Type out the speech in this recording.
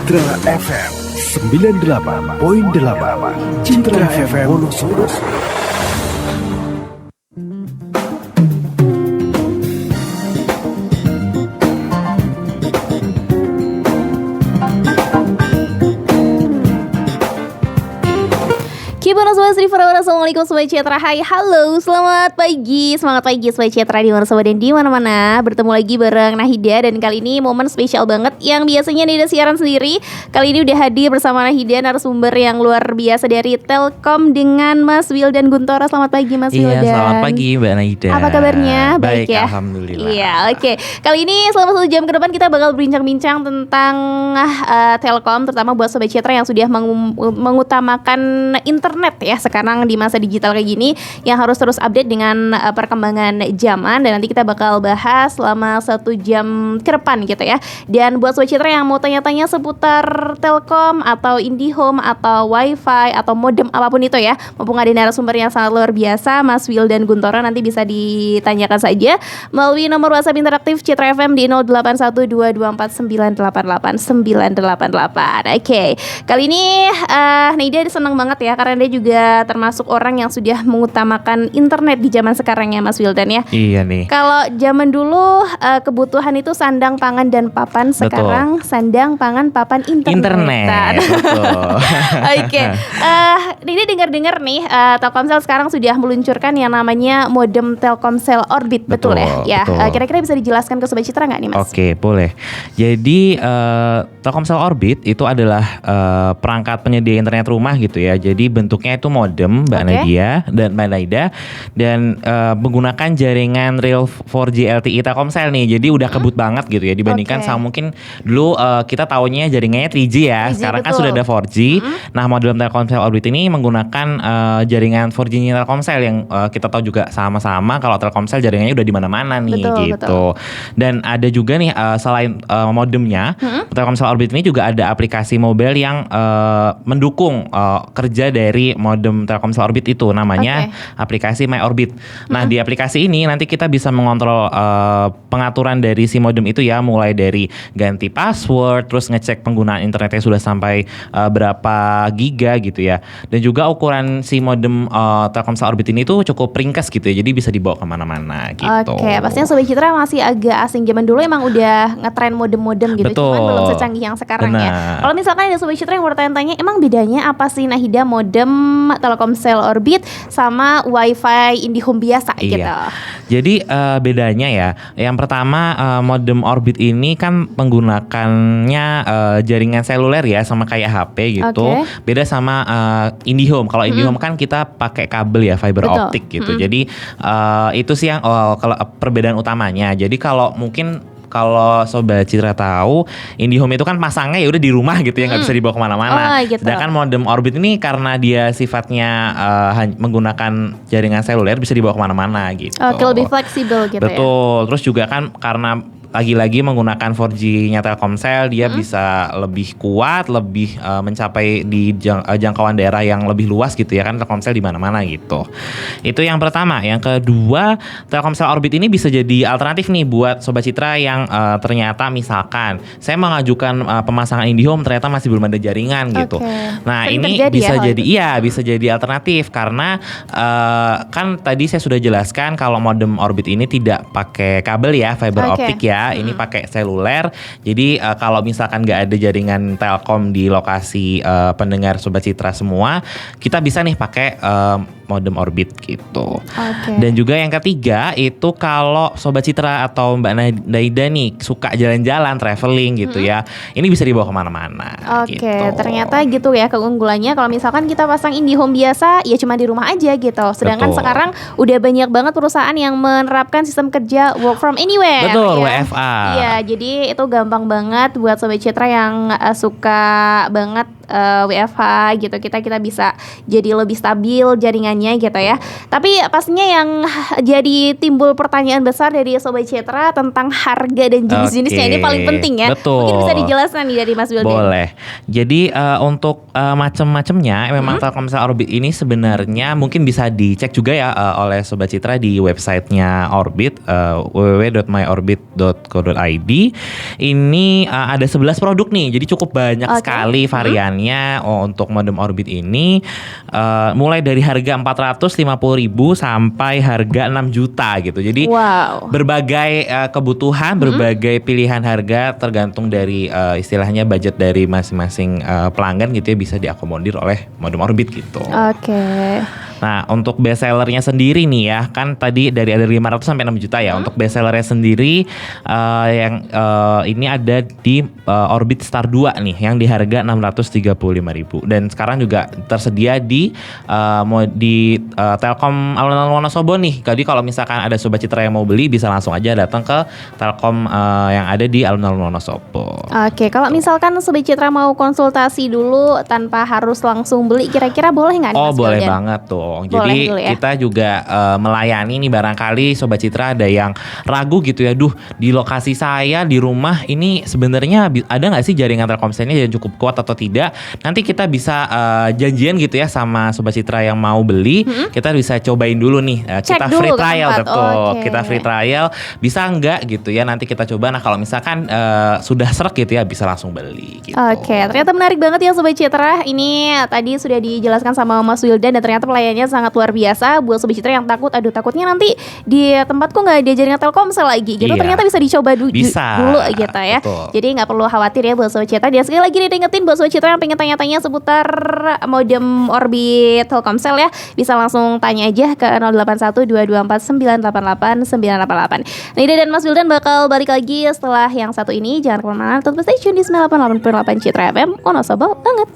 Citra FM 98.8. Citra FM Wonosobo. Assalamualaikum Sobat Citra. Hai, halo, selamat pagi. Semangat pagi Sobat Citra di mana sobat dan di mana-mana. Bertemu lagi bareng Nahida. Dan kali ini momen spesial banget. Yang biasanya Nahida siaran sendiri, kali ini udah hadir bersama Nahida, narasumber yang luar biasa dari Telkom dengan Mas Wildan Guntoro. Selamat pagi Mas Wildan. Iya, selamat pagi Mbak Nahida. Apa kabarnya? Baik ya? Alhamdulillah. Iya, oke. Kali ini selama 1 jam ke depan kita bakal berbincang-bincang tentang Telkom, terutama buat Sobat Citra yang sudah mengutamakan internet ya sekarang di masa digital kayak gini, yang harus terus update dengan perkembangan zaman. Dan nanti kita bakal bahas selama 1 jam ke depan gitu ya. Dan buat Sobat Citra yang mau tanya-tanya seputar Telkom atau IndiHome atau Wi-Fi atau modem apapun itu ya, mumpung ada narasumber yang sangat luar biasa, Mas Wildan Guntoro, nanti bisa ditanyakan saja melalui nomor WhatsApp interaktif Citra FM di 081224988988. Oke. Kali ini Naida senang banget ya, karena dia juga termasuk orang yang sudah mengutamakan internet di zaman sekarang ya Mas Wildan ya. Iya nih. Kalau zaman dulu kebutuhan itu sandang, pangan, dan papan. Sekarang betul. Sandang, pangan, papan, internet. Betul. Oke. Ini dengar-dengar nih Telkomsel sekarang sudah meluncurkan yang namanya modem Telkomsel Orbit. Betul ya? Ya. Kira-kira bisa dijelaskan ke Sobat Citra nggak nih Mas? Oke, boleh. Jadi Telkomsel Orbit itu adalah perangkat penyedia internet rumah gitu ya. Jadi bentuknya itu modem Mbak Nadia dan Mbak Naida, dan menggunakan jaringan real 4G LTE Telkomsel nih. Jadi udah kebut banget gitu ya dibandingkan sama mungkin dulu kita taunya jaringannya 3G ya. 3G, sekarang betul. Kan sudah ada 4G. Nah, modem Telkomsel Orbit ini menggunakan jaringan 4G-nya Telkomsel yang kita tahu juga sama-sama kalau Telkomsel jaringannya udah di mana-mana nih, betul, gitu. Betul. Dan ada juga nih selain modemnya, Telkomsel Orbit ini juga ada aplikasi mobile yang mendukung kerja dari modem Telkomsel Orbit itu, namanya aplikasi My Orbit. Nah, di aplikasi ini nanti kita bisa mengontrol pengaturan dari si modem itu ya, mulai dari ganti password, terus ngecek penggunaan internetnya sudah sampai berapa giga gitu ya. Dan juga ukuran si modem Telkomsel Orbit ini tuh cukup ringkas gitu ya, jadi bisa dibawa kemana-mana gitu. Oke, pastinya Sobat Citra masih agak asing. Zaman dulu emang udah ngetren modem-modem gitu. Betul. Cuman belum secanggih yang sekarang ya. Kalau misalkan ada Sobat Citra yang bertanya-tanya, emang bedanya apa sih Nahida modem Telkomsel Orbit sama Wi-Fi IndiHome biasa gitu? Jadi bedanya ya, yang pertama modem Orbit ini kan menggunakannya jaringan seluler ya, sama kayak HP gitu. Beda sama IndiHome. Kalau IndiHome kan kita pakai kabel ya, fiber optik gitu. Jadi itu sih yang kalau perbedaan utamanya. Jadi kalau Sobat Citra tahu, IndiHome itu kan pasangnya ya udah di rumah gitu ya, nggak bisa dibawa kemana-mana. Gitu. Sedangkan modem Orbit ini karena dia sifatnya menggunakan jaringan seluler, bisa dibawa kemana-mana gitu. Oke, lebih fleksibel gitu. Betul. Terus juga kan karena lagi-lagi menggunakan 4G-nya Telkomsel, dia bisa lebih kuat, lebih mencapai di jangkauan daerah yang lebih luas gitu ya kan, Telkomsel di mana-mana gitu. Itu yang pertama. Yang kedua, Telkomsel Orbit ini bisa jadi alternatif nih buat Sobat Citra yang ternyata misalkan saya mengajukan pemasangan IndiHome ternyata masih belum ada jaringan gitu. Nah, ini bisa jadi alternatif karena kan tadi saya sudah jelaskan kalau modem Orbit ini tidak pakai kabel ya, fiber optik ya. Ini pakai seluler. Jadi kalau misalkan nggak ada jaringan Telkom di lokasi pendengar Sobat Citra semua, kita bisa nih pakai modem Orbit gitu. Dan juga yang ketiga itu kalau Sobat Citra atau Mbak Naida nih suka jalan-jalan, traveling gitu ya, ini bisa dibawa kemana-mana. Gitu. Ternyata gitu ya keunggulannya. Kalau misalkan kita pasang IndiHome biasa, ya cuma di rumah aja gitu. Sedangkan sekarang udah banyak banget perusahaan yang menerapkan sistem kerja work from anywhere. Betul, ya. WFA. Iya, jadi itu gampang banget buat Sobat Citra yang suka banget WFH gitu, kita bisa jadi lebih stabil jaringannya gitu ya. Tapi pastinya yang jadi timbul pertanyaan besar dari Sobat Citra tentang harga dan jenis-jenisnya ini paling penting ya. Betul. Mungkin bisa dijelaskan nih dari Mas Wildan. Boleh. Jadi untuk macam-macamnya memang Telkomsel Orbit ini sebenarnya mungkin bisa dicek juga ya oleh Sobat Citra di websitenya Orbit, www.myorbit.co.id. Ini ada 11 produk nih, jadi cukup banyak sekali variannya untuk modem Orbit ini. Mulai dari harga 450.000 sampai harga 6 juta gitu. Jadi berbagai kebutuhan, berbagai pilihan harga tergantung dari istilahnya budget dari masing-masing pelanggan gitu ya, bisa diakomodir oleh modem Orbit gitu. Nah, untuk best sellernya sendiri nih ya, kan tadi dari ada 500 sampai 6 juta ya. Untuk best sellernya sendiri yang ini ada di Orbit Star 2 nih, yang di harga 635.000. Dan sekarang juga tersedia di Telkom Alun-Alun Wonosobo nih. Jadi kalau misalkan ada Sobat Citra yang mau beli, bisa langsung aja datang ke Telkom yang ada di Alun-Alun Wonosobo. Kalau misalkan Sobat Citra mau konsultasi dulu tanpa harus langsung beli, kira-kira boleh nggak? Boleh banget tuh. Jadi kita juga melayani nih, barangkali Sobat Citra ada yang ragu gitu ya, di lokasi saya di rumah ini sebenarnya ada nggak sih jaringan Telkomselnya yang cukup kuat atau tidak? Nanti kita bisa janjian gitu ya sama Sobat Citra yang mau beli, kita bisa cobain dulu nih, kita free trial kita free trial, bisa nggak gitu ya, nanti kita coba. Nah kalau misalkan sudah serak gitu ya, bisa langsung beli gitu. Ternyata menarik banget ya Sobat Citra. Ini tadi sudah dijelaskan sama Mas Wildan dan ternyata pelayanannya sangat luar biasa. Buat Sobat Citra yang takutnya nanti di tempatku nggak ada jaringan Telkomsel lagi gitu, ternyata bisa dicoba dulu gitu ya. Betul. Jadi nggak perlu khawatir ya buat Sobat Citra. Dan sekali lagi diingetin buat Sobat Citra yang pengen tanya-tanya seputar modem Orbit Telkomsel ya, bisa langsung tanya aja ke 081224988988. Nida dan Mas Wildan bakal balik lagi setelah yang satu ini. Jangan kemana-mana, tetap stay tune di 98.8 Citra FM Wonosobo banget.